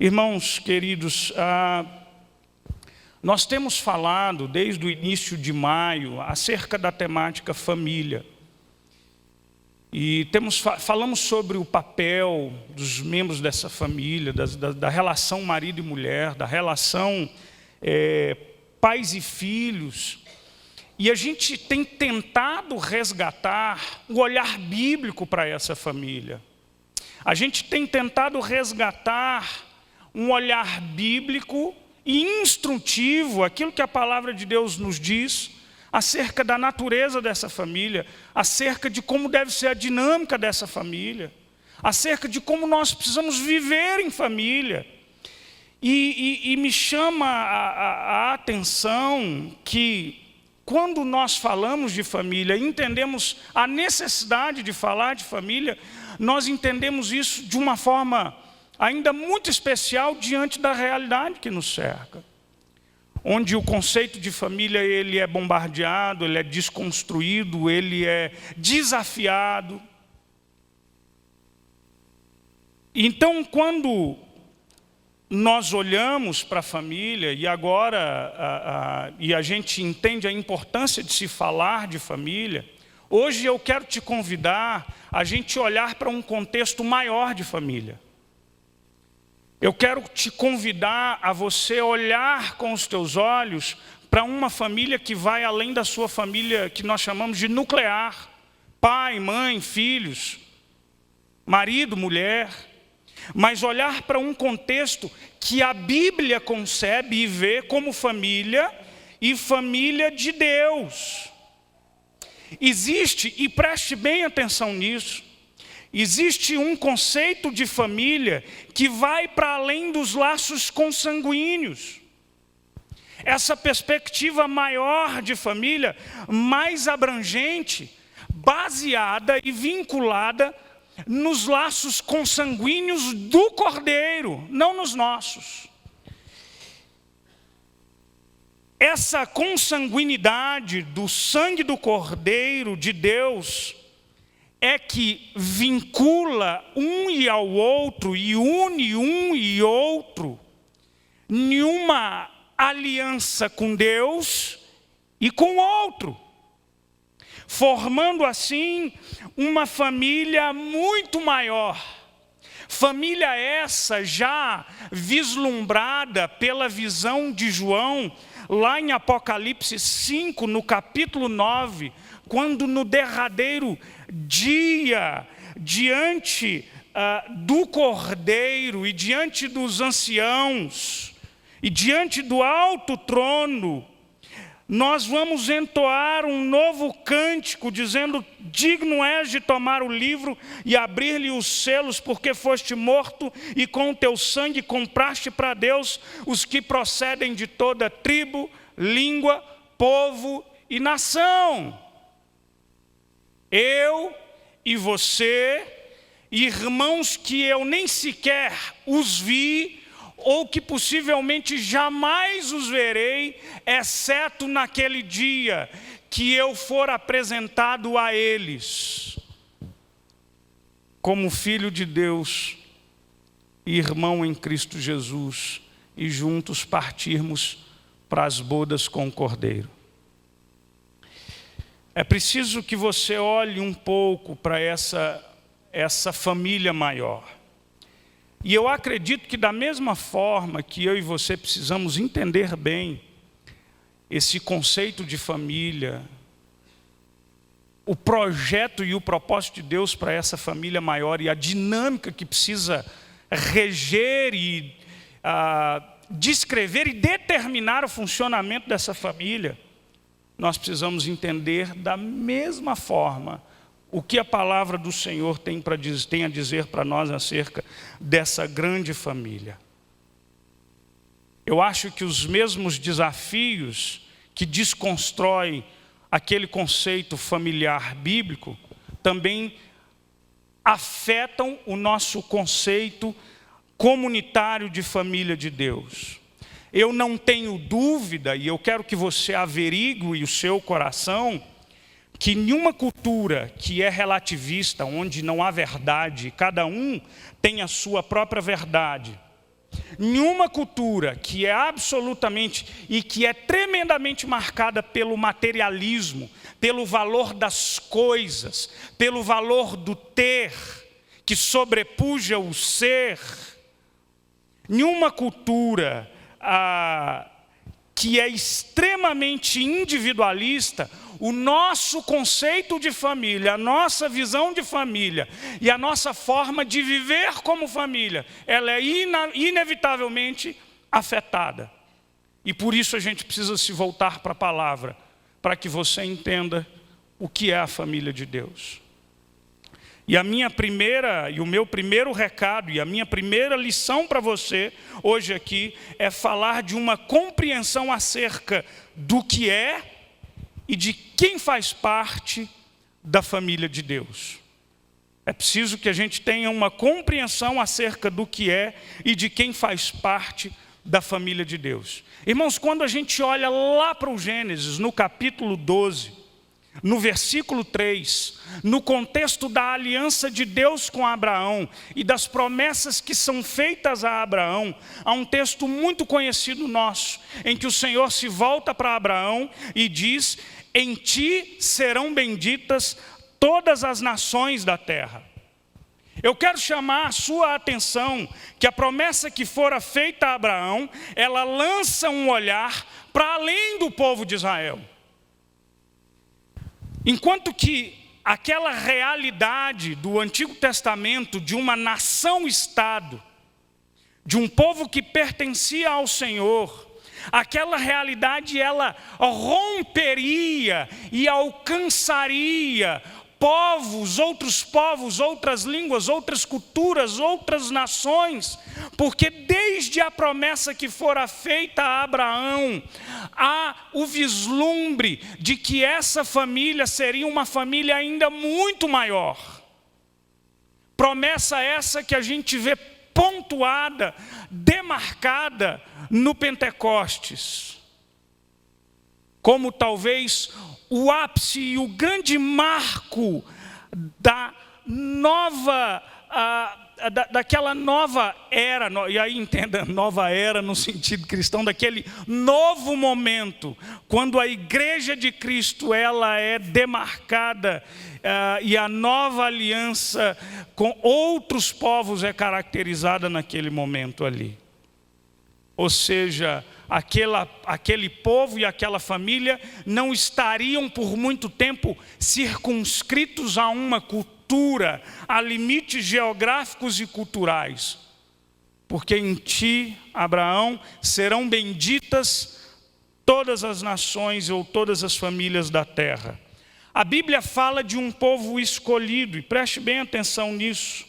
Irmãos queridos, nós temos falado desde o início de maio acerca da temática família. E falamos sobre o papel dos membros dessa família, da relação marido e mulher, da relação pais e filhos. E a gente tem tentado resgatar o olhar bíblico para essa família. A gente tem tentado resgatar um olhar bíblico e instrutivo, aquilo que a palavra de Deus nos diz, acerca da natureza dessa família, acerca de como deve ser a dinâmica dessa família, acerca de como nós precisamos viver em família. E me chama a atenção que, quando nós falamos de família, entendemos a necessidade de falar de família, nós entendemos isso de uma forma ainda muito especial diante da realidade que nos cerca. Onde o conceito de família ele é bombardeado, ele é desconstruído, ele é desafiado. Então, quando nós olhamos para a família e agora e a gente entende a importância de se falar de família, hoje eu quero te convidar a gente olhar para um contexto maior de família. Eu quero te convidar a você olhar com os teus olhos para uma família que vai além da sua família que nós chamamos de nuclear. Pai, mãe, filhos, marido, mulher. Mas olhar para um contexto que a Bíblia concebe e vê como família e família de Deus. Existe, e preste bem atenção nisso, existe um conceito de família que vai para além dos laços consanguíneos. Essa perspectiva maior de família, mais abrangente, baseada e vinculada nos laços consanguíneos do Cordeiro, não nos nossos. Essa consanguinidade do sangue do Cordeiro de Deus é que vincula um e ao outro e une um e outro em uma aliança com Deus e com o outro, formando assim uma família muito maior. Família essa já vislumbrada pela visão de João, lá em Apocalipse 5, no capítulo 9, quando no derradeiro dia, diante do Cordeiro e diante dos anciãos, e diante do alto trono, nós vamos entoar um novo cântico, dizendo: digno és de tomar o livro e abrir-lhe os selos, porque foste morto e com o teu sangue compraste para Deus os que procedem de toda tribo, língua, povo e nação. Eu e você, irmãos que eu nem sequer os vi, ou que possivelmente jamais os verei, exceto naquele dia que eu for apresentado a eles, como filho de Deus, irmão em Cristo Jesus, e juntos partirmos para as bodas com o Cordeiro. É preciso que você olhe um pouco para essa família maior. E eu acredito que da mesma forma que eu e você precisamos entender bem esse conceito de família, o projeto e o propósito de Deus para essa família maior e a dinâmica que precisa reger e descrever e determinar o funcionamento dessa família, nós precisamos entender da mesma forma o que a palavra do Senhor tem a dizer para nós acerca dessa grande família. Eu acho que os mesmos desafios que desconstroem aquele conceito familiar bíblico também afetam o nosso conceito comunitário de família de Deus. Eu não tenho dúvida, e eu quero que você averigue o seu coração, que nenhuma cultura que é relativista, onde não há verdade, cada um tem a sua própria verdade, nenhuma cultura que é absolutamente e que é tremendamente marcada pelo materialismo, pelo valor das coisas, pelo valor do ter, que sobrepuja o ser, nenhuma cultura que é extremamente individualista, o nosso conceito de família, a nossa visão de família e a nossa forma de viver como família, ela é inevitavelmente afetada. E por isso a gente precisa se voltar para a palavra, para que você entenda o que é a família de Deus. E o meu primeiro recado e a minha primeira lição para você hoje aqui é falar de uma compreensão acerca do que é e de quem faz parte da família de Deus. É preciso que a gente tenha uma compreensão acerca do que é e de quem faz parte da família de Deus. Irmãos, quando a gente olha lá para o Gênesis, no capítulo 12, no versículo 3, no contexto da aliança de Deus com Abraão e das promessas que são feitas a Abraão, há um texto muito conhecido nosso, em que o Senhor se volta para Abraão e diz: em ti serão benditas todas as nações da terra. Eu quero chamar a sua atenção que a promessa que fora feita a Abraão, ela lança um olhar para além do povo de Israel. Enquanto que aquela realidade do Antigo Testamento de uma nação-estado, de um povo que pertencia ao Senhor, aquela realidade ela romperia e alcançaria povos, outras línguas, outras culturas, outras nações, porque desde a promessa que fora feita a Abraão, há o vislumbre de que essa família seria uma família ainda muito maior. Promessa essa que a gente vê pontuada, demarcada no Pentecostes, como talvez o ápice e o grande marco da nova, daquela nova era, e aí entenda, nova era no sentido cristão, daquele novo momento, quando a igreja de Cristo ela é demarcada e a nova aliança com outros povos é caracterizada naquele momento ali. Ou seja, aquele povo e aquela família não estariam por muito tempo circunscritos a uma cultura, a limites geográficos e culturais. Porque em ti, Abraão, serão benditas todas as nações ou todas as famílias da terra. A Bíblia fala de um povo escolhido, e preste bem atenção nisso.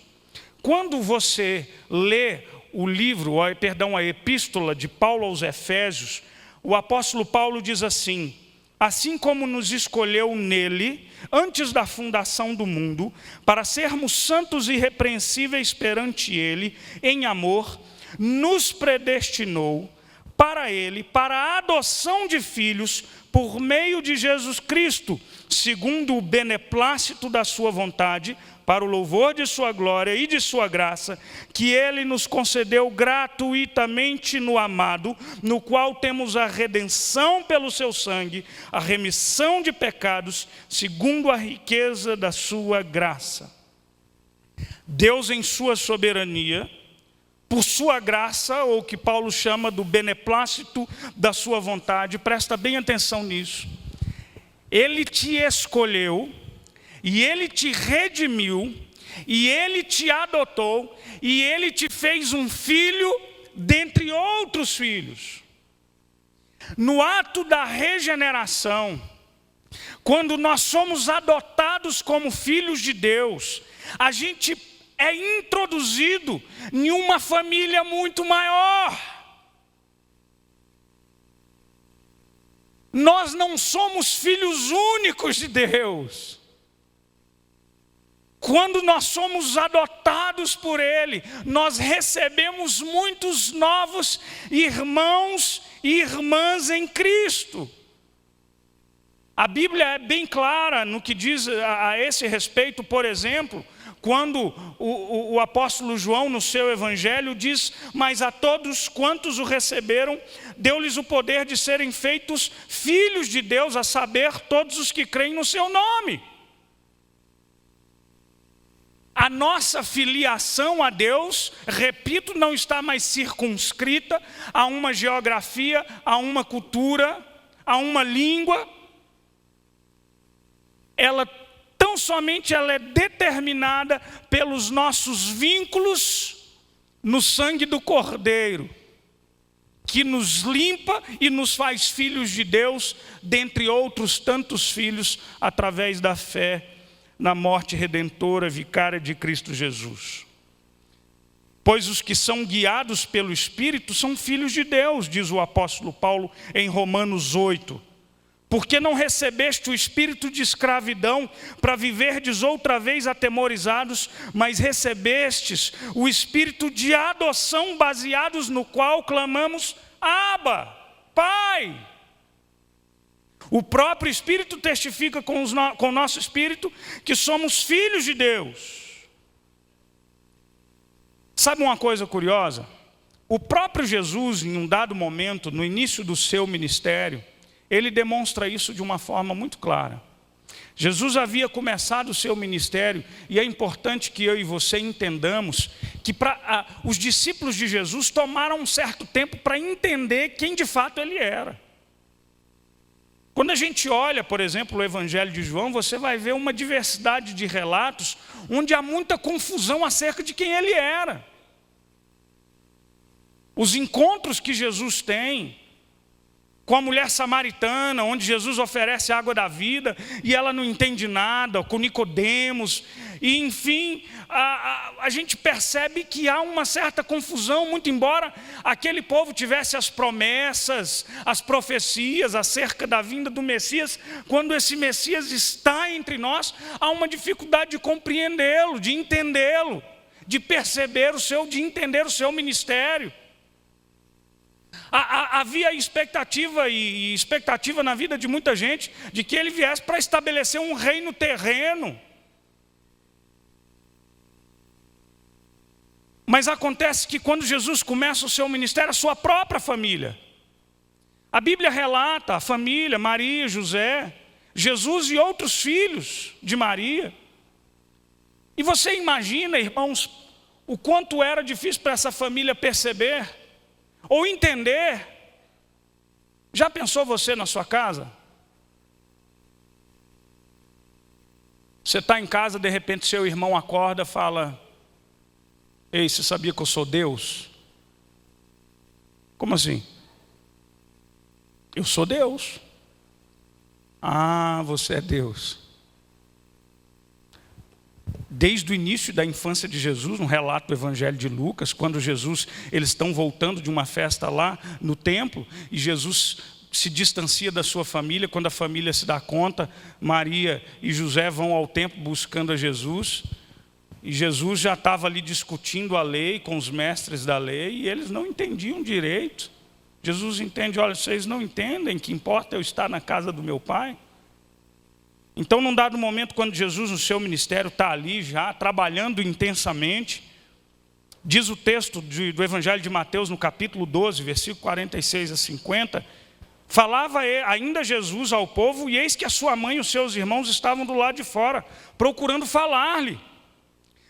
Quando você lê a epístola de Paulo aos Efésios, o apóstolo Paulo diz assim: assim como nos escolheu nele, antes da fundação do mundo, para sermos santos e irrepreensíveis perante ele, em amor, nos predestinou para ele, para a adoção de filhos, por meio de Jesus Cristo, segundo o beneplácito da sua vontade, para o louvor de sua glória e de sua graça, que ele nos concedeu gratuitamente no amado, no qual temos a redenção pelo seu sangue, a remissão de pecados, segundo a riqueza da sua graça. Deus, em sua soberania, por sua graça, ou o que Paulo chama do beneplácito da sua vontade, presta bem atenção nisso, ele te escolheu, e ele te redimiu, e ele te adotou, e ele te fez um filho dentre outros filhos. No ato da regeneração, quando nós somos adotados como filhos de Deus, a gente é introduzido em uma família muito maior. Nós não somos filhos únicos de Deus. Quando nós somos adotados por Ele, nós recebemos muitos novos irmãos e irmãs em Cristo. A Bíblia é bem clara no que diz a esse respeito, por exemplo, quando o apóstolo João, no seu evangelho, diz: mas a todos quantos o receberam, deu-lhes o poder de serem feitos filhos de Deus, a saber, todos os que creem no seu nome. A nossa filiação a Deus, repito, não está mais circunscrita a uma geografia, a uma cultura, a uma língua. Tão somente ela é determinada pelos nossos vínculos no sangue do Cordeiro, que nos limpa e nos faz filhos de Deus, dentre outros tantos filhos, através da fé na morte redentora vicária de Cristo Jesus. Pois os que são guiados pelo Espírito são filhos de Deus, diz o apóstolo Paulo em Romanos 8. Porque não recebeste o espírito de escravidão para viverdes outra vez atemorizados, mas recebestes o espírito de adoção, baseados no qual clamamos: Abba, Pai. O próprio Espírito testifica com o nosso espírito que somos filhos de Deus. Sabe uma coisa curiosa? O próprio Jesus, em um dado momento, no início do seu ministério, ele demonstra isso de uma forma muito clara. Jesus havia começado o seu ministério, e é importante que eu e você entendamos que os discípulos de Jesus tomaram um certo tempo para entender quem de fato ele era. Quando a gente olha, por exemplo, o Evangelho de João, você vai ver uma diversidade de relatos onde há muita confusão acerca de quem ele era. Os encontros que Jesus tem com a mulher samaritana, onde Jesus oferece a água da vida e ela não entende nada, com Nicodemos, e enfim, a gente percebe que há uma certa confusão, muito embora aquele povo tivesse as promessas, as profecias acerca da vinda do Messias. Quando esse Messias está entre nós, há uma dificuldade de compreendê-lo, de entendê-lo, de perceber de entender o seu ministério. Havia expectativa e expectativa na vida de muita gente de que ele viesse para estabelecer um reino terreno. Mas acontece que quando Jesus começa o seu ministério, a sua própria família. A Bíblia relata a família, Maria, José, Jesus e outros filhos de Maria. E você imagina, irmãos, o quanto era difícil para essa família perceber ou entender. Já pensou você na sua casa? Você está em casa, de repente seu irmão acorda e fala: ei, você sabia que eu sou Deus? Como assim? Eu sou Deus. Ah, você é Deus. Desde o início da infância de Jesus, no relato do Evangelho de Lucas, quando eles estão voltando de uma festa lá no templo, e Jesus se distancia da sua família. Quando a família se dá conta, Maria e José vão ao templo buscando a Jesus, e Jesus já estava ali discutindo a lei com os mestres da lei, e eles não entendiam direito. Jesus entende: olha, vocês não entendem que importa eu estar na casa do meu Pai? Então, num dado momento, quando Jesus no seu ministério está ali já, trabalhando intensamente, diz o texto do Evangelho de Mateus, no capítulo 12, versículo 46 a 50, falava ainda Jesus ao povo, e eis que a sua mãe e os seus irmãos estavam do lado de fora, procurando falar-lhe.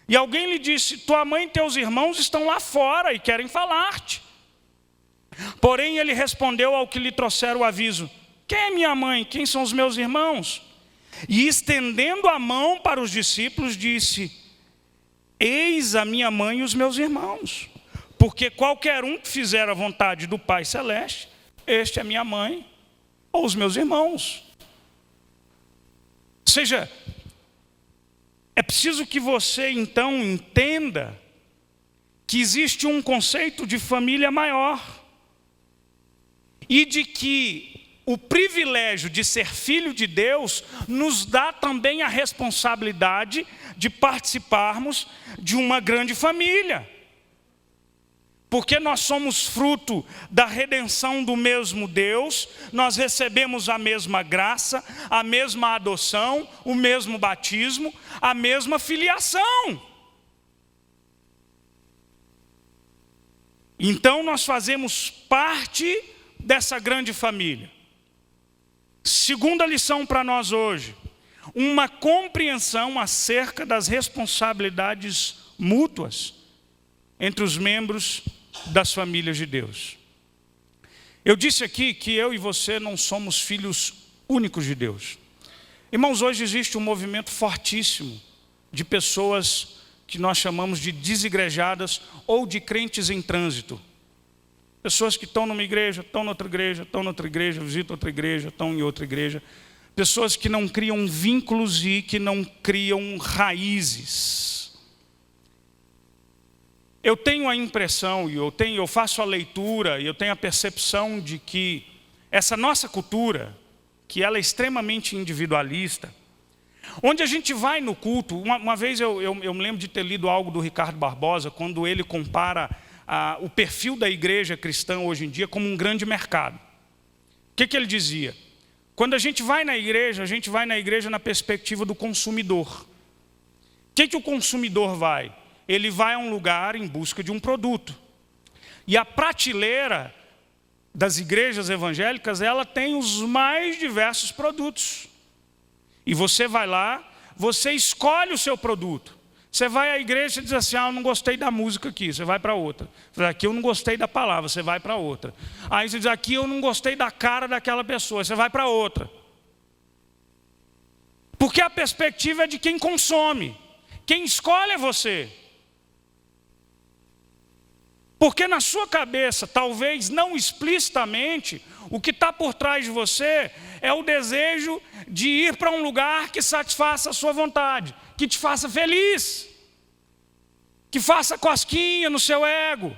E alguém lhe disse: tua mãe e teus irmãos estão lá fora e querem falar-te. Porém, ele respondeu ao que lhe trouxeram o aviso: quem é minha mãe? Quem são os meus irmãos? E estendendo a mão para os discípulos, disse: eis a minha mãe e os meus irmãos, porque qualquer um que fizer a vontade do Pai Celeste, este é minha mãe ou os meus irmãos. Ou seja, é preciso que você então entenda que existe um conceito de família maior, e de que o privilégio de ser filho de Deus nos dá também a responsabilidade de participarmos de uma grande família. Porque nós somos fruto da redenção do mesmo Deus, nós recebemos a mesma graça, a mesma adoção, o mesmo batismo, a mesma filiação. Então nós fazemos parte dessa grande família. Segunda lição para nós hoje, uma compreensão acerca das responsabilidades mútuas entre os membros das famílias de Deus. Eu disse aqui que eu e você não somos filhos únicos de Deus. Irmãos, hoje existe um movimento fortíssimo de pessoas que nós chamamos de desigrejadas ou de crentes em trânsito. Pessoas que estão numa igreja, estão noutra igreja, estão noutra igreja, visitam outra igreja, estão em outra igreja. Pessoas que não criam vínculos e que não criam raízes. Eu tenho a impressão, e eu faço a leitura, e eu tenho a percepção de que essa nossa cultura, que ela é extremamente individualista, onde a gente vai no culto, uma vez eu me lembro de ter lido algo do Ricardo Barbosa, quando ele compara o perfil da igreja cristã hoje em dia como um grande mercado. O que ele dizia? Quando a gente vai na igreja na perspectiva do consumidor. O que o consumidor vai? Ele vai a um lugar em busca de um produto. E a prateleira das igrejas evangélicas, ela tem os mais diversos produtos. E você vai lá, você escolhe o seu produto. Você vai à igreja e diz assim, eu não gostei da música aqui, você vai para outra. Aqui eu não gostei da palavra, você vai para outra. Aí você diz, aqui eu não gostei da cara daquela pessoa, você vai para outra. Porque a perspectiva é de quem consome. Quem escolhe é você. Porque na sua cabeça, talvez não explicitamente, o que está por trás de você é o desejo de ir para um lugar que satisfaça a sua vontade, que te faça feliz, que faça cosquinha no seu ego,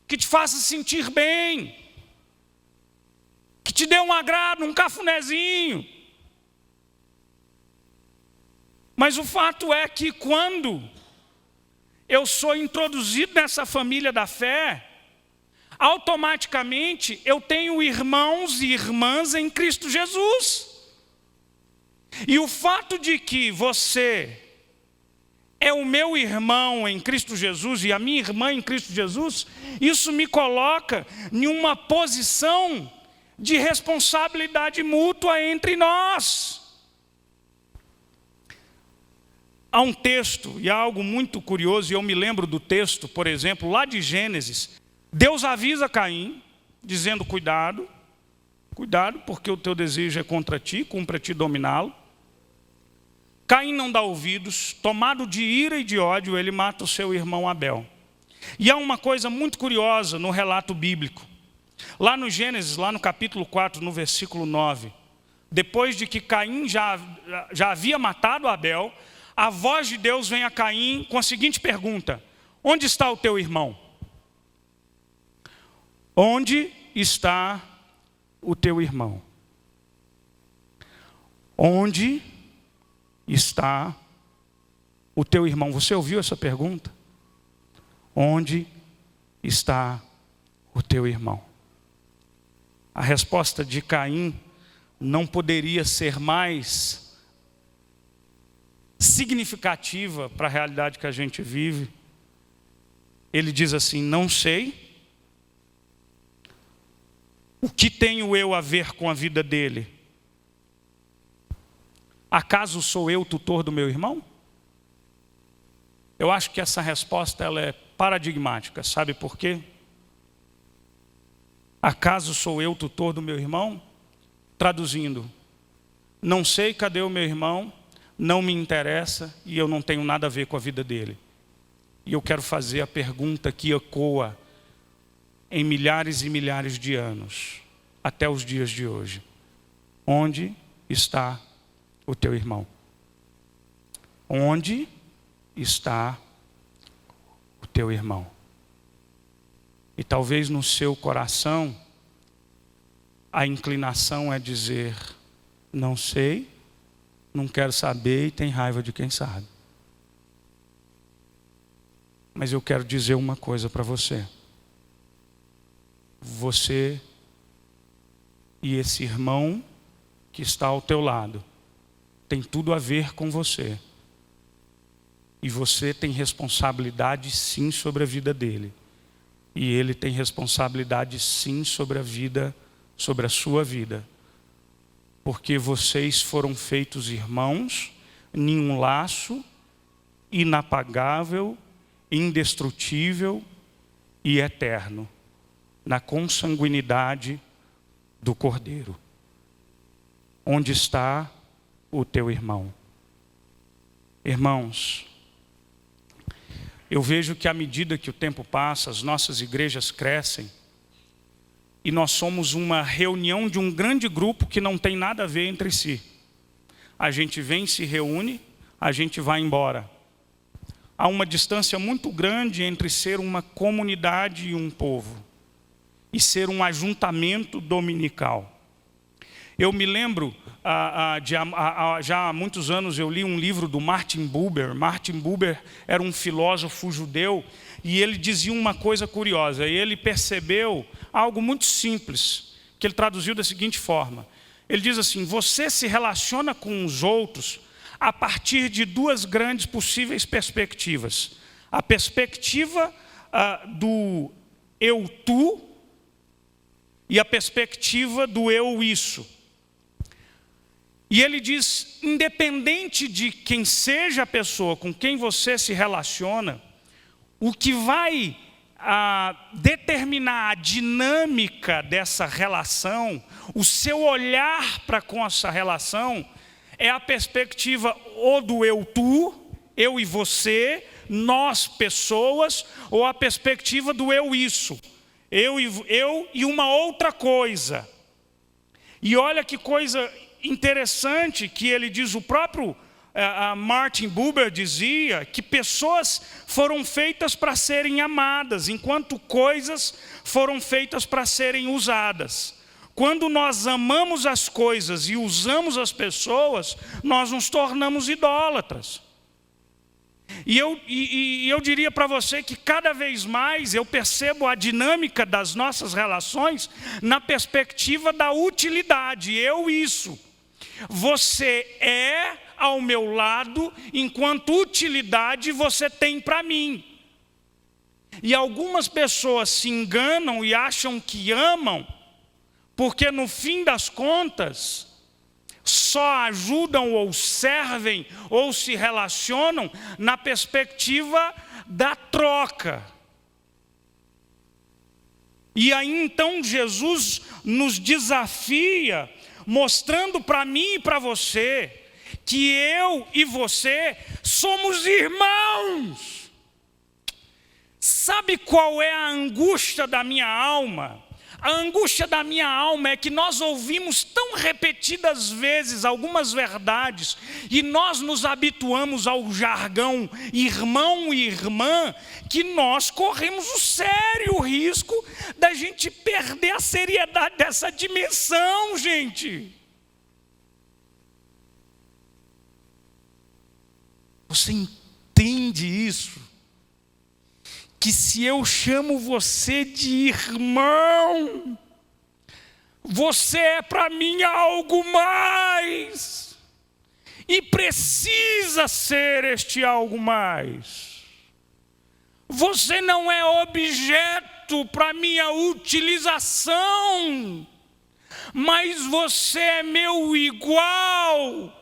que te faça sentir bem, que te dê um agrado, um cafunézinho. Mas o fato é que quando eu sou introduzido nessa família da fé, automaticamente eu tenho irmãos e irmãs em Cristo Jesus. E o fato de que você é o meu irmão em Cristo Jesus e a minha irmã em Cristo Jesus, isso me coloca em uma posição de responsabilidade mútua entre nós. Há um texto, e há algo muito curioso, e eu me lembro do texto, por exemplo, lá de Gênesis. Deus avisa Caim, dizendo, cuidado, porque o teu desejo é contra ti, cumpre a ti dominá-lo. Caim não dá ouvidos, tomado de ira e de ódio, ele mata o seu irmão Abel. E há uma coisa muito curiosa no relato bíblico. Lá no Gênesis, lá no capítulo 4, no versículo 9, depois de que Caim já havia matado Abel, a voz de Deus vem a Caim com a seguinte pergunta: onde está o teu irmão? Onde está o teu irmão? Onde está o teu irmão? Você ouviu essa pergunta? Onde está o teu irmão? A resposta de Caim não poderia ser mais significativa para a realidade que a gente vive. Ele diz assim: não sei. O que tenho eu a ver com a vida dele? Acaso sou eu tutor do meu irmão? Eu acho que essa resposta ela é paradigmática. Sabe por quê? Acaso sou eu tutor do meu irmão? Traduzindo, não sei cadê o meu irmão, não me interessa e eu não tenho nada a ver com a vida dele. E eu quero fazer a pergunta que ecoa em milhares e milhares de anos, até os dias de hoje: onde está o teu irmão? Onde está o teu irmão? E talvez no seu coração a inclinação é dizer: não sei, não quero saber e tem raiva de quem sabe. Mas eu quero dizer uma coisa para você: você e esse irmão que está ao teu lado tem tudo a ver com você. E você tem responsabilidade sim sobre a vida dele. E ele tem responsabilidade sim sobre a sua vida. Porque vocês foram feitos irmãos em um laço inapagável, indestrutível e eterno, na consanguinidade do Cordeiro. Onde está o teu irmão? Irmãos, eu vejo que à medida que o tempo passa, as nossas igrejas crescem, e nós somos uma reunião de um grande grupo que não tem nada a ver entre si. A gente vem, se reúne, a gente vai embora. Há uma distância muito grande entre ser uma comunidade e um povo, e ser um ajuntamento dominical. Eu me lembro, já há muitos anos eu li um livro do Martin Buber. Martin Buber era um filósofo judeu e ele dizia uma coisa curiosa. E ele percebeu algo muito simples, que ele traduziu da seguinte forma. Ele diz assim: você se relaciona com os outros a partir de duas grandes possíveis perspectivas. A perspectiva do eu-tu e a perspectiva do eu-isso. E ele diz, independente de quem seja a pessoa com quem você se relaciona, o que vai determinar a dinâmica dessa relação, o seu olhar para com essa relação, é a perspectiva ou do eu-tu, eu e você, nós pessoas, ou a perspectiva do eu-isso, eu e uma outra coisa. E olha que coisa interessante que ele diz, o próprio Martin Buber dizia que pessoas foram feitas para serem amadas, enquanto coisas foram feitas para serem usadas. Quando nós amamos as coisas e usamos as pessoas, nós nos tornamos idólatras. E eu diria para você que cada vez mais eu percebo a dinâmica das nossas relações na perspectiva da utilidade, eu-isso. Você é ao meu lado, enquanto utilidade você tem para mim. E algumas pessoas se enganam e acham que amam, porque no fim das contas, só ajudam ou servem ou se relacionam na perspectiva da troca. E aí então Jesus nos desafia, mostrando para mim e para você, que eu e você somos irmãos. Sabe qual é a angústia da minha alma? A angústia da minha alma é que nós ouvimos tão repetidas vezes algumas verdades e nós nos habituamos ao jargão irmão e irmã, que nós corremos o sério risco da gente perder a seriedade dessa dimensão, gente. Você entende isso? Que se eu chamo você de irmão, você é para mim algo mais. E precisa ser este algo mais. Você não é objeto para minha utilização, mas você é meu igual,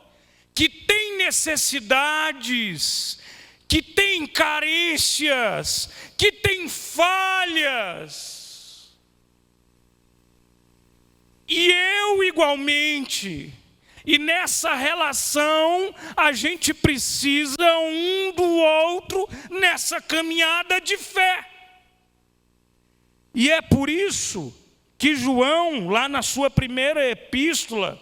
que tem necessidades, que tem carências, que tem falhas. E eu igualmente. E nessa relação, a gente precisa um do outro nessa caminhada de fé. E é por isso que João, lá na sua primeira epístola,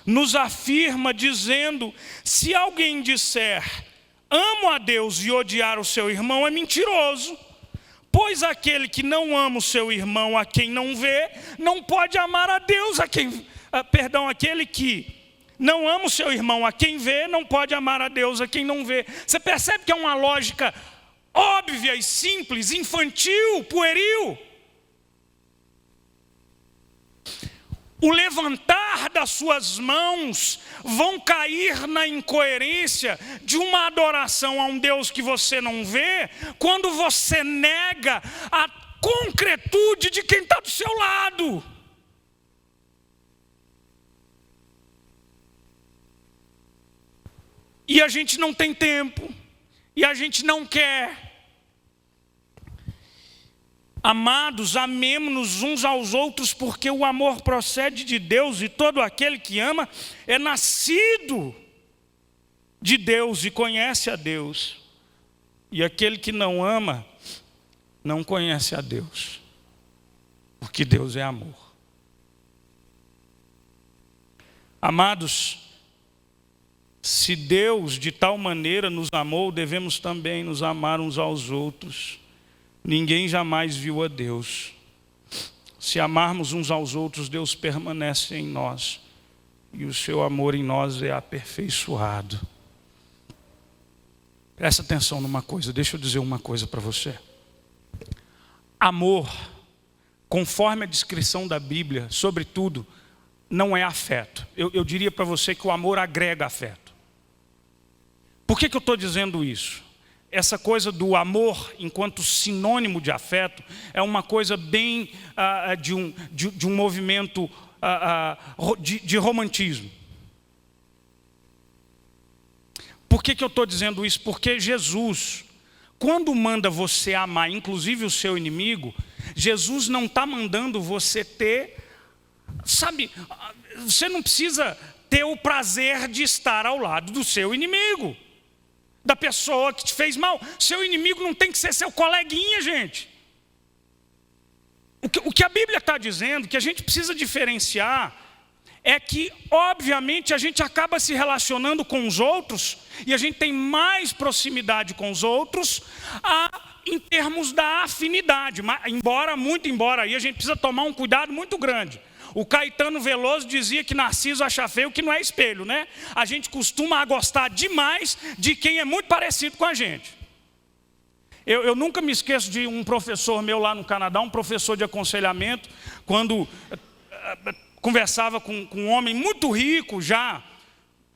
nos afirma dizendo: se alguém disser amo a Deus e odiar o seu irmão, é mentiroso. Pois aquele que não ama o seu irmão a quem não vê, não pode amar a Deus a quem... aquele que não ama o seu irmão a quem vê, não pode amar a Deus a quem não vê. Você percebe que é uma lógica óbvia e simples, infantil, pueril? o levantar das suas mãos vão cair na incoerência de uma adoração a um Deus que você não vê, quando você nega a concretude de quem está do seu lado. E a gente não tem tempo, e a gente não quer. Amados, amemo-nos uns aos outros, porque o amor procede de Deus, e todo aquele que ama é nascido de Deus e conhece a Deus. E aquele que não ama, não conhece a Deus, porque Deus é amor. Amados, se Deus de tal maneira nos amou, devemos também nos amar uns aos outros. Ninguém jamais viu a Deus. Se amarmos uns aos outros, Deus permanece em nós, e o seu amor em nós é aperfeiçoado. Presta atenção numa coisa, deixa eu dizer uma coisa para você. Amor, conforme a descrição da Bíblia, sobretudo, não é afeto. Eu diria para você que o amor agrega afeto. Por que eu estou dizendo isso? Essa coisa do amor enquanto sinônimo de afeto é uma coisa bem de um movimento de romantismo. Por que eu estou dizendo isso? Porque Jesus, quando manda você amar, inclusive o seu inimigo, Jesus não está mandando você ter, sabe, você não precisa ter o prazer de estar ao lado do seu inimigo, da pessoa que te fez mal. Seu inimigo não tem que ser seu coleguinha, gente. O que a Bíblia está dizendo, que a gente precisa diferenciar, é que, obviamente, a gente acaba se relacionando com os outros, e a gente tem mais proximidade com os outros, em termos da afinidade. Muito embora aí a gente precisa tomar um cuidado muito grande. O Caetano Veloso dizia que Narciso acha feio que não é espelho, né? A gente costuma gostar demais de quem é muito parecido com a gente. Eu nunca me esqueço de um professor meu lá no Canadá, um professor de aconselhamento, quando conversava com um homem muito rico já,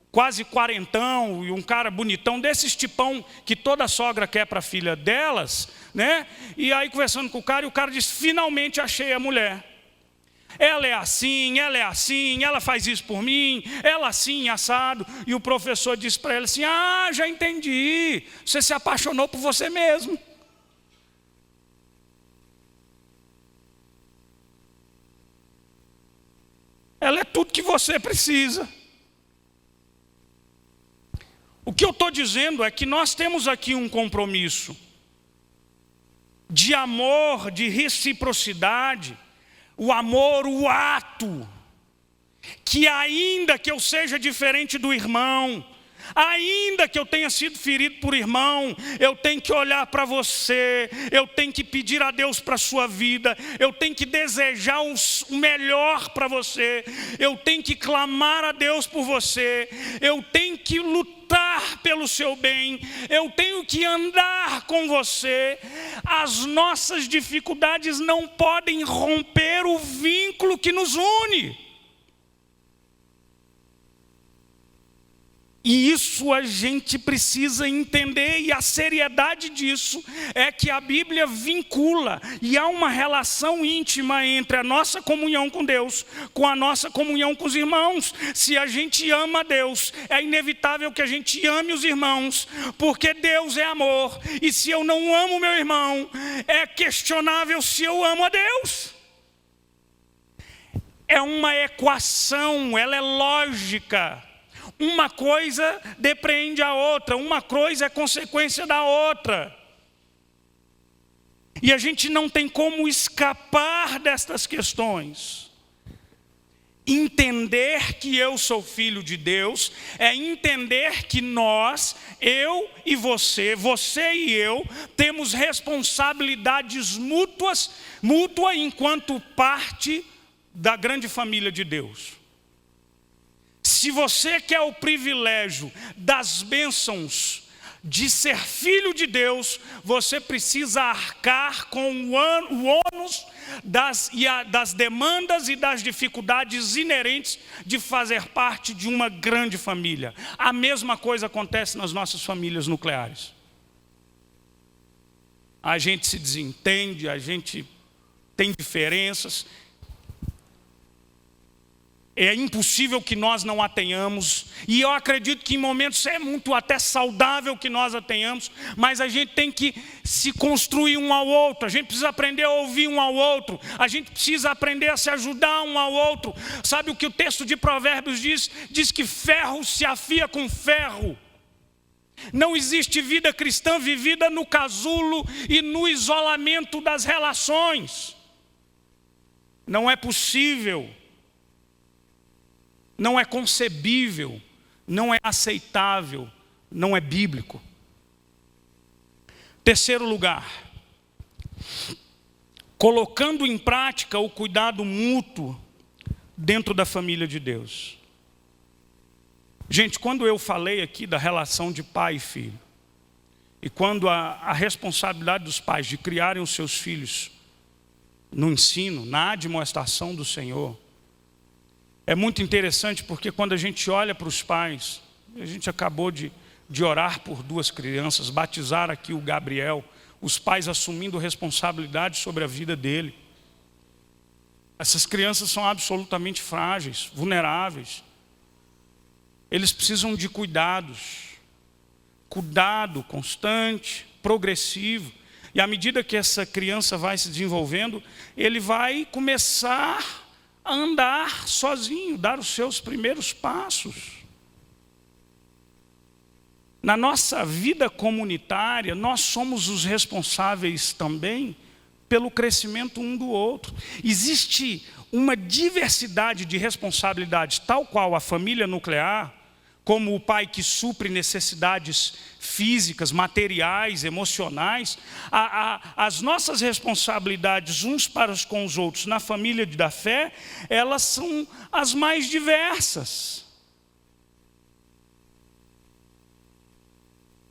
quase quarentão, e um cara bonitão, desses tipão que toda sogra quer para a filha delas, né? E aí conversando com o cara, e o cara disse: finalmente achei a mulher. Ela é assim, ela faz isso por mim, ela assim, assado. E o professor disse para ele assim: ah, já entendi, você se apaixonou por você mesmo. Ela é tudo que você precisa. O que eu estou dizendo é que nós temos aqui um compromisso de amor, de reciprocidade. O amor, o ato, que ainda que eu seja diferente do irmão, ainda que eu tenha sido ferido por irmão, eu tenho que olhar para você, eu tenho que pedir a Deus para a sua vida, eu tenho que desejar o melhor para você, eu tenho que clamar a Deus por você, eu tenho que lutar pelo seu bem, eu tenho que andar com você. As nossas dificuldades não podem romper o vínculo que nos une. E isso a gente precisa entender, e a seriedade disso é que a Bíblia vincula, e há uma relação íntima entre a nossa comunhão com Deus, com a nossa comunhão com os irmãos. Se a gente ama a Deus, é inevitável que a gente ame os irmãos, porque Deus é amor, e se eu não amo meu irmão, é questionável se eu amo a Deus. É uma equação, ela é lógica. Uma coisa depende a outra, uma coisa é consequência da outra. E a gente não tem como escapar destas questões. Entender que eu sou filho de Deus é entender que nós, eu e você e eu, temos responsabilidades mútuas enquanto parte da grande família de Deus. Se você quer o privilégio das bênçãos de ser filho de Deus, você precisa arcar com o ônus das demandas e das dificuldades inerentes de fazer parte de uma grande família. A mesma coisa acontece nas nossas famílias nucleares. A gente se desentende, a gente tem diferenças. É impossível que nós não a tenhamos, e eu acredito que em momentos é muito até saudável que nós a tenhamos, mas a gente tem que se construir um ao outro, a gente precisa aprender a ouvir um ao outro, a gente precisa aprender a se ajudar um ao outro. Sabe o que o texto de Provérbios diz? Diz que ferro se afia com ferro. Não existe vida cristã vivida no casulo e no isolamento das relações. Não é possível. Não é concebível, não é aceitável, não é bíblico. Terceiro lugar, colocando em prática o cuidado mútuo dentro da família de Deus. Gente, quando eu falei aqui da relação de pai e filho, e quando a responsabilidade dos pais de criarem os seus filhos no ensino, na admoestação do Senhor, é muito interessante porque quando a gente olha para os pais, a gente acabou de orar por duas crianças, batizar aqui o Gabriel, os pais assumindo responsabilidade sobre a vida dele. Essas crianças são absolutamente frágeis, vulneráveis. Eles precisam de cuidado constante, progressivo. E à medida que essa criança vai se desenvolvendo, ele vai começar a andar sozinho, dar os seus primeiros passos. Na nossa vida comunitária, nós somos os responsáveis também pelo crescimento um do outro. Existe uma diversidade de responsabilidades, tal qual a família nuclear, como o pai que supre necessidades físicas, materiais, emocionais. As nossas responsabilidades uns para com os outros na família da fé, elas são as mais diversas.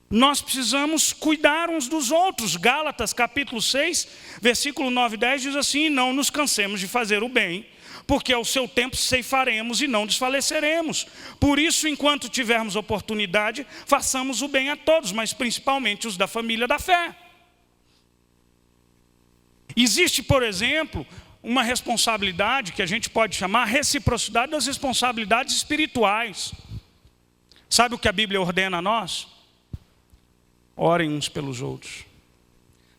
Nós precisamos cuidar uns dos outros. Gálatas capítulo 6, versículo 9 e 10 diz assim: não nos cansemos de fazer o bem, porque ao seu tempo ceifaremos e não desfaleceremos. Por isso, enquanto tivermos oportunidade, façamos o bem a todos, mas principalmente os da família da fé. Existe, por exemplo, uma responsabilidade que a gente pode chamar reciprocidade das responsabilidades espirituais. Sabe o que a Bíblia ordena a nós? Orem uns pelos outros.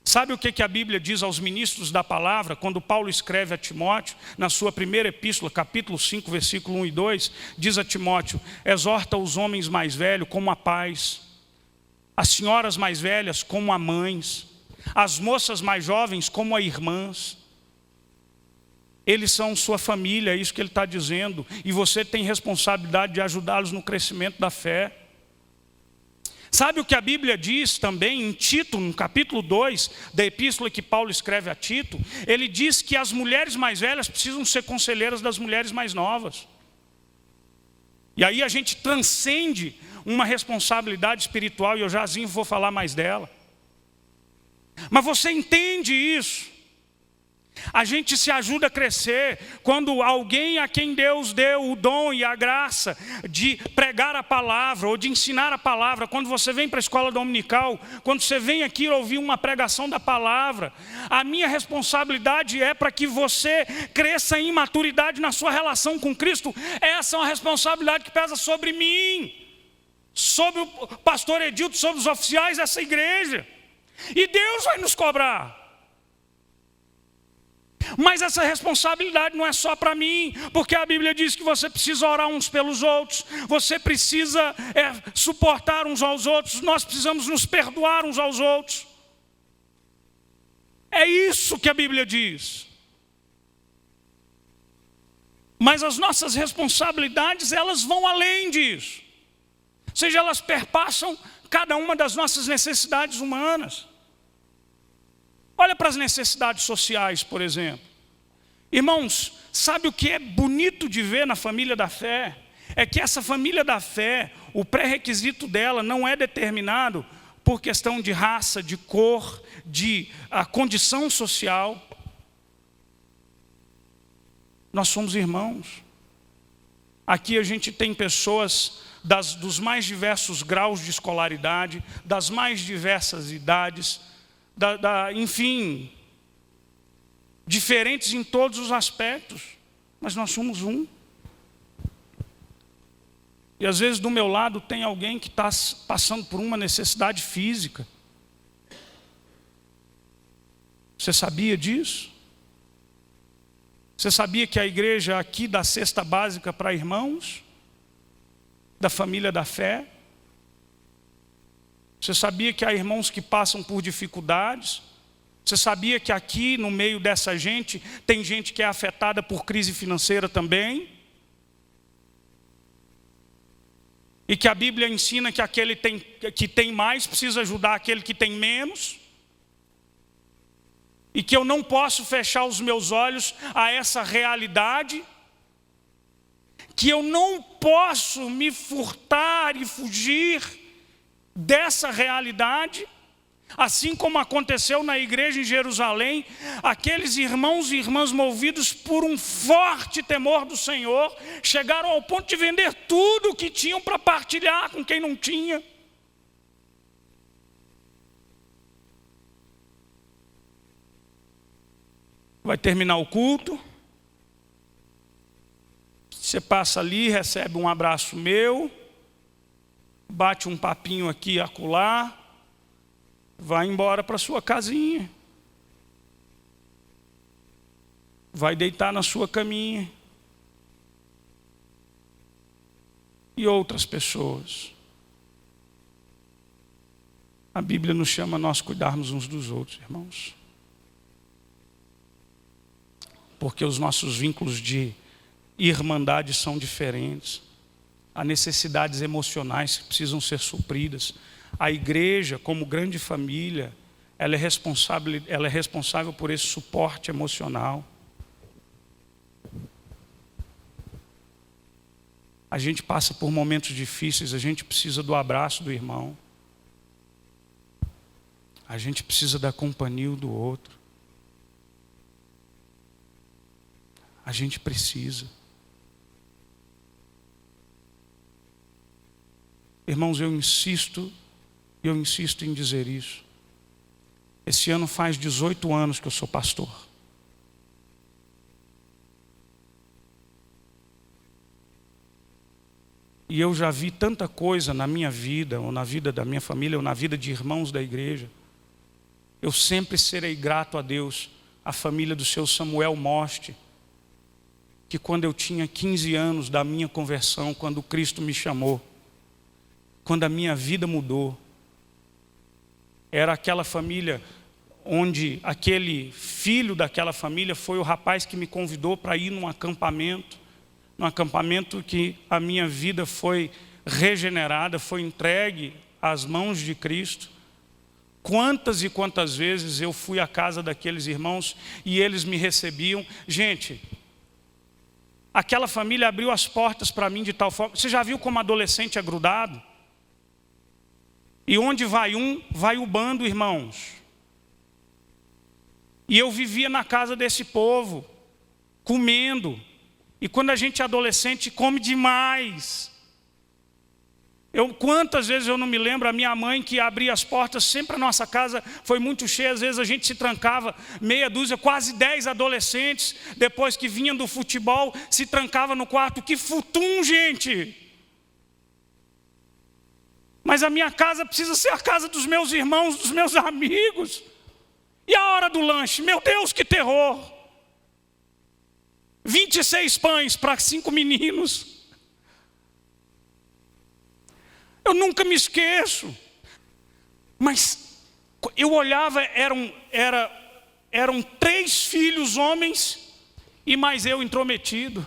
Sabe o que a Bíblia diz aos ministros da palavra, quando Paulo escreve a Timóteo, na sua primeira epístola, capítulo 5, versículo 1 e 2, diz a Timóteo: exorta os homens mais velhos como a pais, as senhoras mais velhas como a mães, as moças mais jovens como a irmãs. Eles são sua família, é isso que ele está dizendo, e você tem responsabilidade de ajudá-los no crescimento da fé. Sabe o que a Bíblia diz também em Tito, no capítulo 2, da epístola que Paulo escreve a Tito? Ele diz que as mulheres mais velhas precisam ser conselheiras das mulheres mais novas. E aí a gente transcende uma responsabilidade espiritual, e eu já vou falar mais dela. Mas você entende isso? A gente se ajuda a crescer quando alguém a quem Deus deu o dom e a graça de pregar a palavra ou de ensinar a palavra, quando você vem para a escola dominical, quando você vem aqui ouvir uma pregação da palavra, a minha responsabilidade é para que você cresça em maturidade na sua relação com Cristo. Essa é uma responsabilidade que pesa sobre mim, sobre o pastor Edilto, sobre os oficiais dessa igreja, e Deus vai nos cobrar. Mas essa responsabilidade não é só para mim, porque a Bíblia diz que você precisa orar uns pelos outros, você precisa suportar uns aos outros, nós precisamos nos perdoar uns aos outros. É isso que a Bíblia diz. Mas as nossas responsabilidades, elas vão além disso. Ou seja, elas perpassam cada uma das nossas necessidades humanas. Olha para as necessidades sociais, por exemplo. Irmãos, sabe o que é bonito de ver na família da fé? É que essa família da fé, o pré-requisito dela não é determinado por questão de raça, de cor, de condição social. Nós somos irmãos. Aqui a gente tem pessoas dos mais diversos graus de escolaridade, das mais diversas idades, enfim, diferentes em todos os aspectos, mas nós somos um. E às vezes do meu lado tem alguém que está passando por uma necessidade física. Você sabia disso? Você sabia que a igreja aqui dá cesta básica para irmãos da família da fé? Você sabia que há irmãos que passam por dificuldades? Você sabia que aqui no meio dessa gente tem gente que é afetada por crise financeira também? E que a Bíblia ensina que aquele que tem mais precisa ajudar aquele que tem menos? E que eu não posso fechar os meus olhos a essa realidade? Que eu não posso me furtar e fugir dessa realidade? Assim como aconteceu na igreja em Jerusalém, aqueles irmãos e irmãs movidos por um forte temor do Senhor, chegaram ao ponto de vender tudo o que tinham para partilhar com quem não tinha. Vai terminar o culto, você passa ali, recebe um abraço meu, bate um papinho aqui e acolá, vai embora para sua casinha, vai deitar na sua caminha. E outras pessoas, a Bíblia nos chama a nós cuidarmos uns dos outros, irmãos. Porque os nossos vínculos de irmandade são diferentes. Há necessidades emocionais que precisam ser supridas. A igreja, como grande família, ela é responsável por esse suporte emocional. A gente passa por momentos difíceis, a gente precisa do abraço do irmão. A gente precisa da companhia do outro. A gente precisa. Irmãos, eu insisto em dizer isso. Esse ano faz 18 anos que eu sou pastor. E eu já vi tanta coisa na minha vida, ou na vida da minha família, ou na vida de irmãos da igreja. Eu sempre serei grato a Deus, a família do seu Samuel Moste, que quando eu tinha 15 anos da minha conversão, quando Cristo me chamou, quando a minha vida mudou, era aquela família onde aquele filho daquela família foi o rapaz que me convidou para ir num acampamento que a minha vida foi regenerada, foi entregue às mãos de Cristo. Quantas e quantas vezes eu fui à casa daqueles irmãos e eles me recebiam. Gente, aquela família abriu as portas para mim de tal forma. Você já viu como adolescente é grudado? E onde vai um, vai o bando, irmãos. E eu vivia na casa desse povo, comendo. E quando a gente é adolescente, come demais. Quantas vezes eu não me lembro, a minha mãe que abria as portas, sempre a nossa casa foi muito cheia, às vezes a gente se trancava, meia dúzia, quase 10 adolescentes, depois que vinham do futebol, se trancava no quarto. Que futum, gente! Mas a minha casa precisa ser a casa dos meus irmãos, dos meus amigos. E a hora do lanche? Meu Deus, que terror! 26 pães para 5 meninos. Eu nunca me esqueço. Mas eu olhava, eram 3 filhos homens e mais eu intrometido.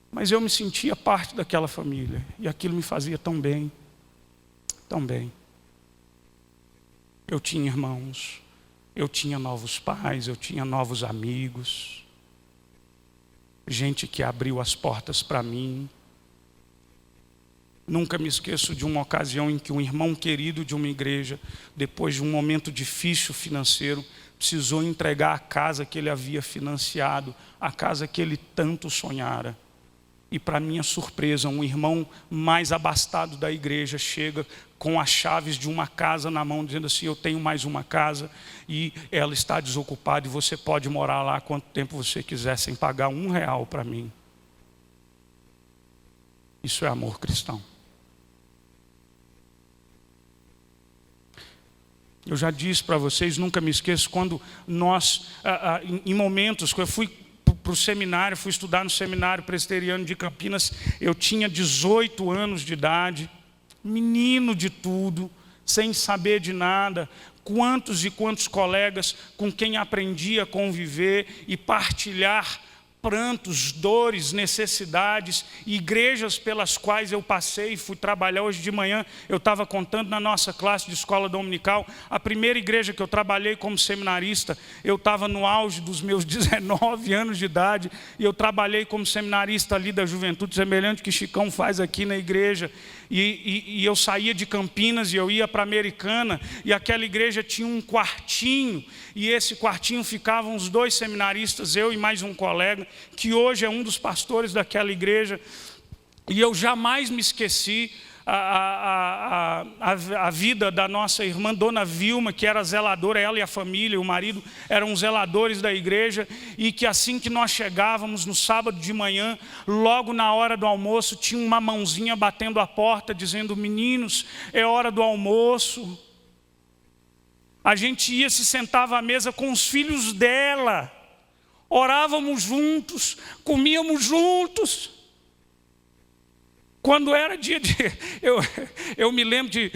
Mas eu me sentia parte daquela família. E aquilo me fazia tão bem. Tão bem. Eu tinha irmãos. Eu tinha novos pais. Eu tinha novos amigos. Gente que abriu as portas para mim. Nunca me esqueço de uma ocasião em que um irmão querido de uma igreja, depois de um momento difícil financeiro, precisou entregar a casa que ele havia financiado, a casa que ele tanto sonhara. E para minha surpresa, um irmão mais abastado da igreja chega com as chaves de uma casa na mão, dizendo assim: eu tenho mais uma casa e ela está desocupada e você pode morar lá quanto tempo você quiser, sem pagar R$1 para mim. Isso é amor cristão. Eu já disse para vocês, nunca me esqueço, quando nós, em momentos que eu fui para o seminário, fui estudar no seminário presbiteriano de Campinas, eu tinha 18 anos de idade, menino de tudo, sem saber de nada. Quantos e quantos colegas com quem aprendi a conviver e partilhar prantos, dores, necessidades, igrejas pelas quais eu passei e fui trabalhar. Hoje de manhã eu estava contando na nossa classe de escola dominical, a primeira igreja que eu trabalhei como seminarista, eu estava no auge dos meus 19 anos de idade, e eu trabalhei como seminarista ali da juventude, semelhante que Chicão faz aqui na igreja, e eu saía de Campinas e eu ia para Americana, e aquela igreja tinha um quartinho, e esse quartinho ficavam os 2 seminaristas, eu e mais um colega, que hoje é um dos pastores daquela igreja. E eu jamais me esqueci a vida da nossa irmã Dona Vilma, que era zeladora, ela e a família, o marido eram zeladores da igreja, e que assim que nós chegávamos no sábado de manhã, logo na hora do almoço, tinha uma mãozinha batendo a porta, dizendo: meninos, é hora do almoço. A gente ia, se sentava à mesa com os filhos dela, orávamos juntos, comíamos juntos. Quando era dia de... Eu me lembro de...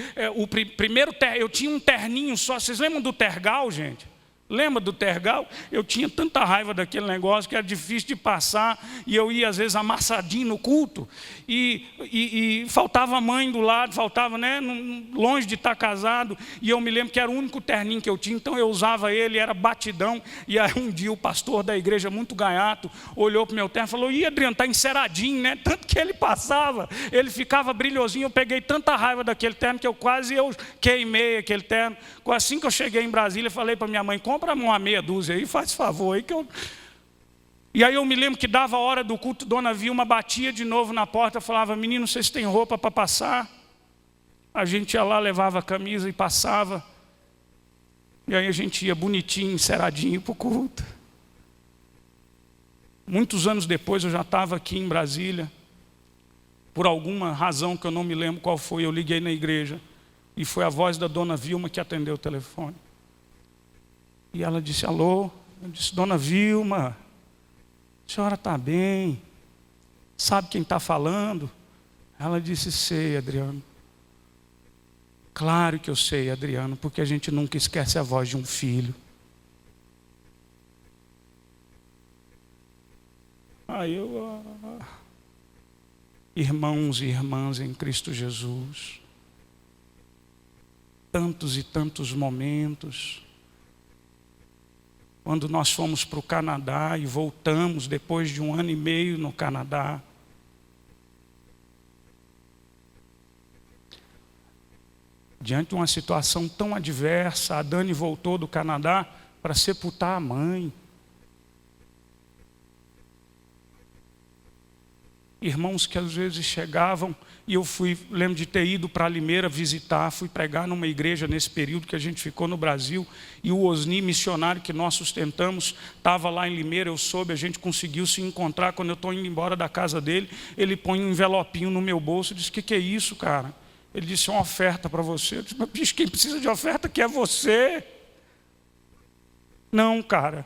eu tinha um terninho só. Vocês lembram do tergal, gente? Lembra do tergal? Eu tinha tanta raiva daquele negócio que era difícil de passar, e eu ia às vezes amassadinho no culto, e faltava mãe do lado, faltava, né, longe de estar casado, e eu me lembro que era o único terninho que eu tinha, então eu usava ele, era batidão. E aí um dia o pastor da igreja, muito gaiato, olhou para o meu terno e falou: ih, Adriano, está enceradinho, né? Tanto que ele passava, ele ficava brilhosinho. Eu peguei tanta raiva daquele terno que eu queimei aquele terno. Assim que eu cheguei em Brasília, falei para minha mãe: compra uma meia dúzia aí, faz favor aí que eu... E aí eu me lembro que dava a hora do culto, Dona Vilma batia de novo na porta, falava: menino, vocês têm roupa para passar? A gente ia lá, levava a camisa e passava. E aí a gente ia bonitinho, enceradinho para o culto. Muitos anos depois eu já estava aqui em Brasília. Por alguma razão que eu não me lembro qual foi, eu liguei na igreja. E foi a voz da Dona Vilma que atendeu o telefone. E ela disse: alô? Eu disse: Dona Vilma, a senhora está bem? Sabe quem está falando? Ela disse: sei, Adriano. Claro que eu sei, Adriano, porque a gente nunca esquece a voz de um filho. Aí irmãos e irmãs em Cristo Jesus, tantos e tantos momentos. Quando nós fomos para o Canadá e voltamos depois de 1 ano e meio no Canadá, diante de uma situação tão adversa, a Dani voltou do Canadá para sepultar a mãe. Irmãos que às vezes chegavam, e eu lembro de ter ido para Limeira visitar, fui pregar numa igreja nesse período que a gente ficou no Brasil, e o Osni, missionário que nós sustentamos, estava lá em Limeira, eu soube, a gente conseguiu se encontrar. Quando eu estou indo embora da casa dele, ele põe um envelopinho no meu bolso e diz: que é isso, cara? Ele disse: é uma oferta para você. Eu disse: mas bicho, quem precisa de oferta que é você? Não, cara.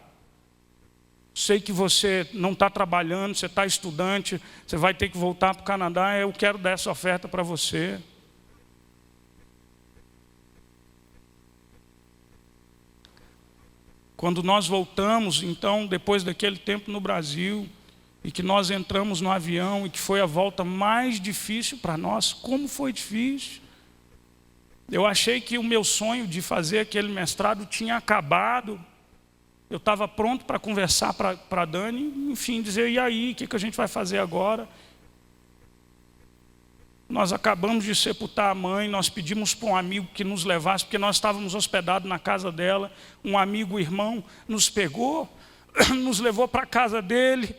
Sei que você não está trabalhando, você está estudante, você vai ter que voltar para o Canadá, eu quero dar essa oferta para você. Quando nós voltamos, então, depois daquele tempo no Brasil, e que nós entramos no avião, e que foi a volta mais difícil para nós, como foi difícil. Eu achei que o meu sonho de fazer aquele mestrado tinha acabado. Eu estava pronto para conversar para a Dani, enfim, dizer: e aí, o que a gente vai fazer agora? Nós acabamos de sepultar a mãe, nós pedimos para um amigo que nos levasse, porque nós estávamos hospedados na casa dela. Um amigo, irmão, nos pegou, nos levou para a casa dele.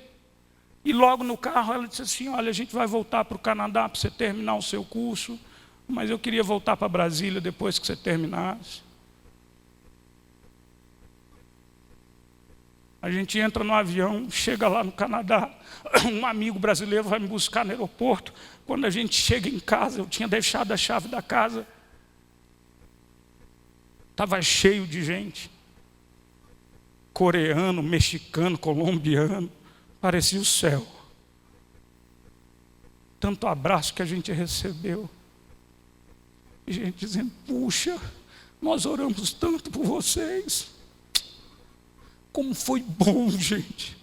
E logo no carro ela disse assim: olha, a gente vai voltar para o Canadá para você terminar o seu curso, mas eu queria voltar para Brasília depois que você terminasse. A gente entra no avião, chega lá no Canadá, um amigo brasileiro vai me buscar no aeroporto. Quando a gente chega em casa, eu tinha deixado a chave da casa. Estava cheio de gente. Coreano, mexicano, colombiano. Parecia o céu. Tanto abraço que a gente recebeu. E gente dizendo: puxa, nós oramos tanto por vocês. Como foi bom, gente.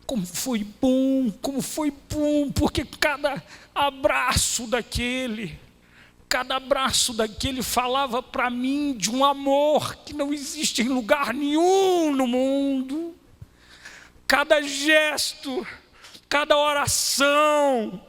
Como foi bom, porque cada abraço daquele falava para mim de um amor que não existe em lugar nenhum no mundo. Cada gesto, cada oração,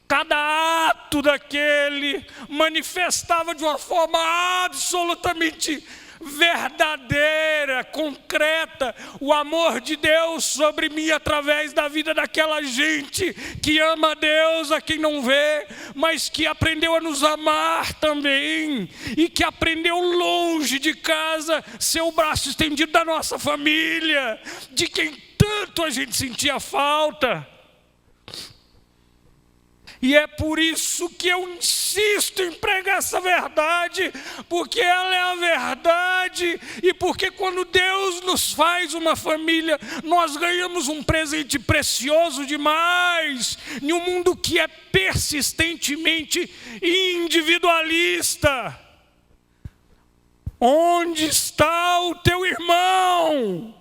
cada ato daquele manifestava de uma forma absolutamente verdadeira, concreta, o amor de Deus sobre mim através da vida daquela gente que ama a Deus, a quem não vê, mas que aprendeu a nos amar também, e que aprendeu longe de casa ser o braço estendido da nossa família, de quem tanto a gente sentia falta. E é por isso que eu insisto em pregar essa verdade, porque ela é a verdade, e porque quando Deus nos faz uma família, nós ganhamos um presente precioso demais, em um mundo que é persistentemente individualista. Onde está o teu irmão?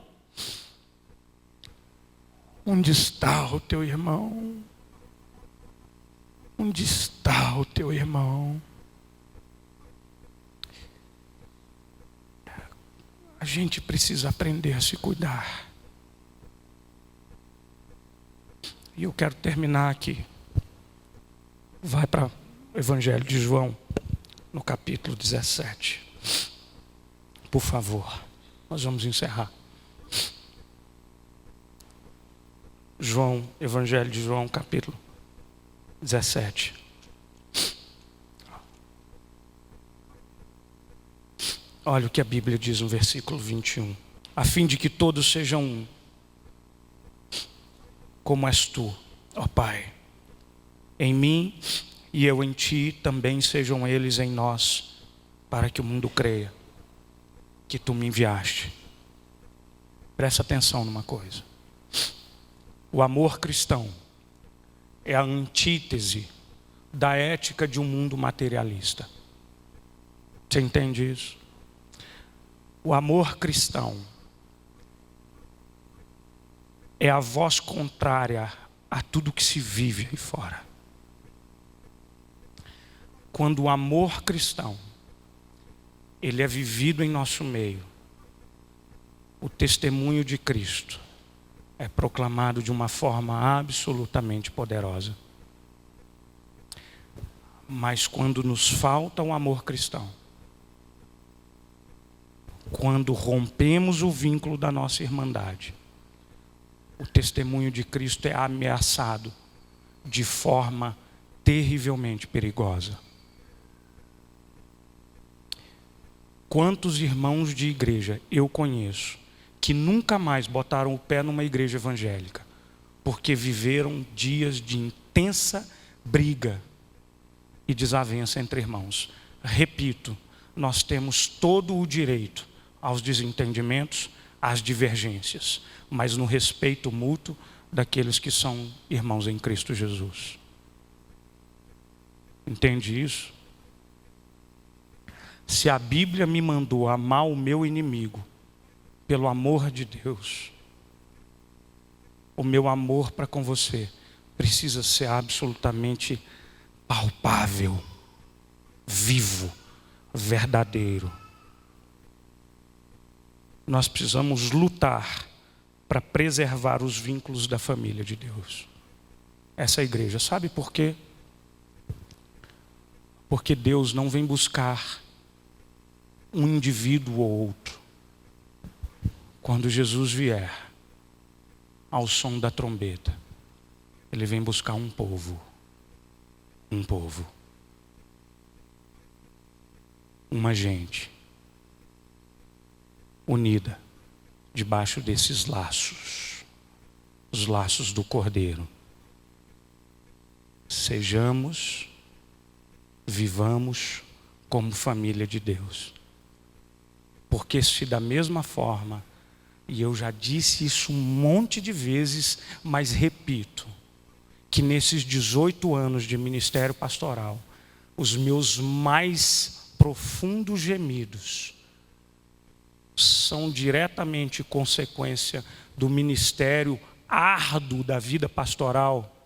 Onde está o teu irmão? Onde está o teu irmão? A gente precisa aprender a se cuidar. E eu quero terminar aqui. Vai para o Evangelho de João, no capítulo 17. Por favor, nós vamos encerrar. João, Evangelho de João, capítulo 17. Olha o que a Bíblia diz no versículo 21. A fim de que todos sejam um, como és tu, ó Pai, em mim e eu em ti, também sejam eles em nós, para que o mundo creia que tu me enviaste. Presta atenção numa coisa. O amor cristão é a antítese da ética de um mundo materialista. Você entende isso? O amor cristão é a voz contrária a tudo que se vive aí fora. Quando o amor cristão, ele é vivido em nosso meio, o testemunho de Cristo é proclamado de uma forma absolutamente poderosa. Mas quando nos falta o amor cristão, quando rompemos o vínculo da nossa irmandade, o testemunho de Cristo é ameaçado de forma terrivelmente perigosa. Quantos irmãos de igreja eu conheço que nunca mais botaram o pé numa igreja evangélica, porque viveram dias de intensa briga e desavença entre irmãos. Repito, nós temos todo o direito aos desentendimentos, às divergências, mas no respeito mútuo daqueles que são irmãos em Cristo Jesus. Entende isso? Se a Bíblia me mandou amar o meu inimigo, pelo amor de Deus, o meu amor para com você precisa ser absolutamente palpável, vivo, verdadeiro. Nós precisamos lutar para preservar os vínculos da família de Deus. Essa igreja, sabe por quê? Porque Deus não vem buscar um indivíduo ou outro. Quando Jesus vier, ao som da trombeta, Ele vem buscar um povo. Um povo. Uma gente unida debaixo desses laços, os laços do Cordeiro. Vivamos como família de Deus. Porque se da mesma forma, e eu já disse isso um monte de vezes, mas repito, que nesses 18 anos de ministério pastoral, os meus mais profundos gemidos são diretamente consequência do ministério árduo da vida pastoral.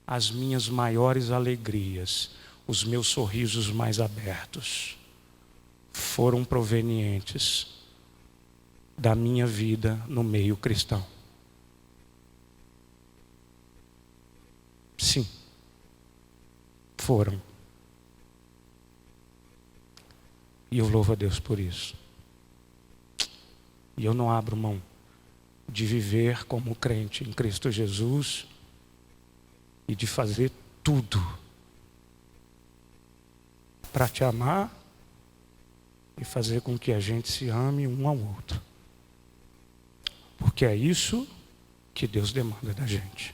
As minhas maiores alegrias, os meus sorrisos mais abertos, foram provenientes da minha vida no meio cristão. Sim, foram. E eu louvo a Deus por isso. E eu não abro mão de viver como crente em Cristo Jesus e de fazer tudo para te amar e fazer com que a gente se ame um ao outro. Porque é isso que Deus demanda da gente.